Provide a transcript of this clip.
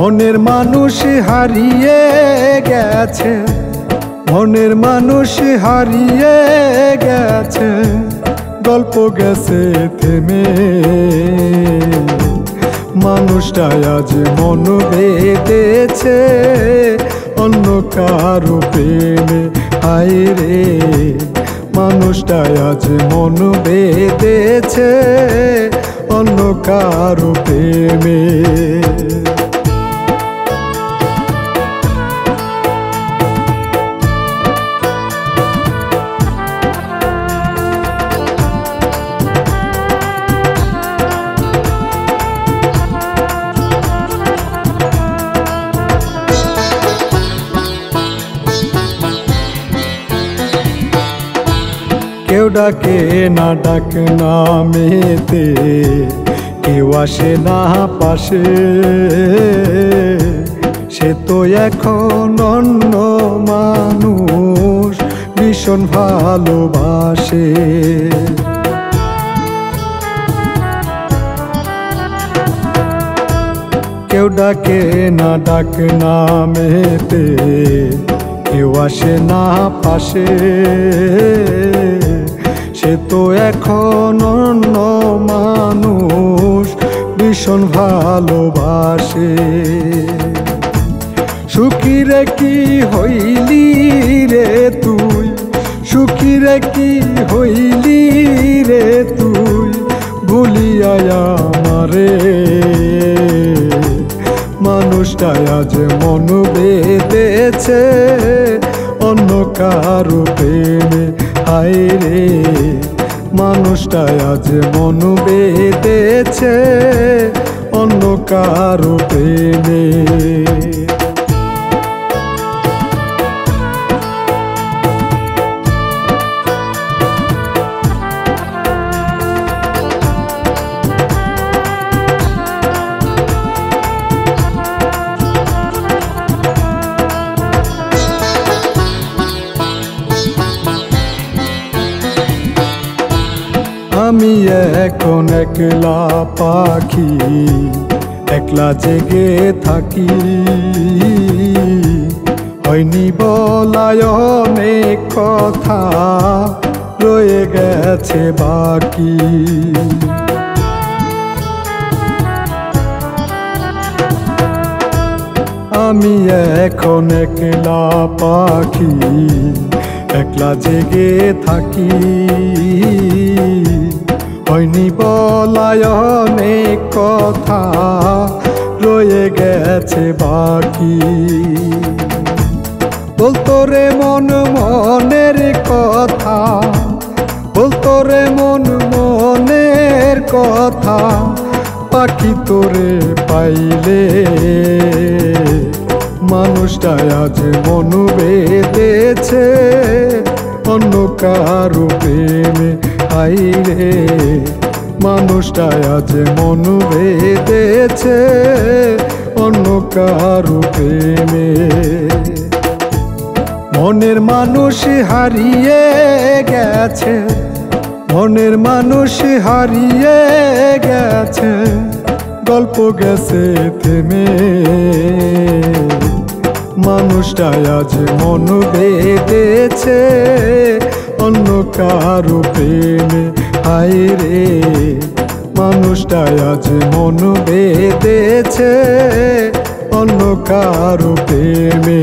মনের মানুষ হারিয়ে গেছে, মনের মানুষ হারিয়ে গেছে, গল্প গেছে থেমে। মানুষটা আজ মন বেঁধেছে অন্য কারো প্রেমে। হায় রে, মানুষটা আজ মন বেঁধেছে অন্য কারো প্রেমে। কেউ ডাকে না ডাক নামেতে, কেউ আসে না পাশে, সে তো এখন অন্য মানুষ ভীষণ ভালোবাসে। কেউ ডাকে না ডাক নামেতে, কেউ আসে না পাশে, সে তো এখন অন্য মানুষ ভীষণ ভালোবাসে। সুখী রে কি হইলি রে তুই, সুখী রে কি হইলি রে তুই, ভুলিয়া আমারে। মানুষটা আজ মন বেঁধেছে অন্য কারো প্রেমে। হায় রে, মানুষটা আজ মন বেঁধেছে অন্য কারো প্রেমে। আমি এখন একলা পাখি, একলা জেগে থাকি, হয়নি বলায় অনেক কথা রয়ে গেছে বাকি। আমি এখন একলা পাখি, একলা জেগে থাকি, হয়নি বলায় অনেক কথা রয়ে গেছে বাকি। বলতো রে মন মনের কথা, বলতো রে মন মনের কথা, পাখি তোরে পাইলে। মানুষটা আজ মন বেঁধেছে অন্য কারো প্রেমে। হায় রে, মানুষটা আজ মন বেঁধেছে অন্য কারো প্রেমে। মনের মানুষ হারিয়ে গেছে, মনের মানুষ হারিয়ে গেছে, গল্প গেছে থেমে। মানুষটা আজ মন বেঁধেছে অন্য কারো প্রেমে। হায় রে, মানুষটা আজ মন বেঁধেছে অন্য কারো প্রেমে।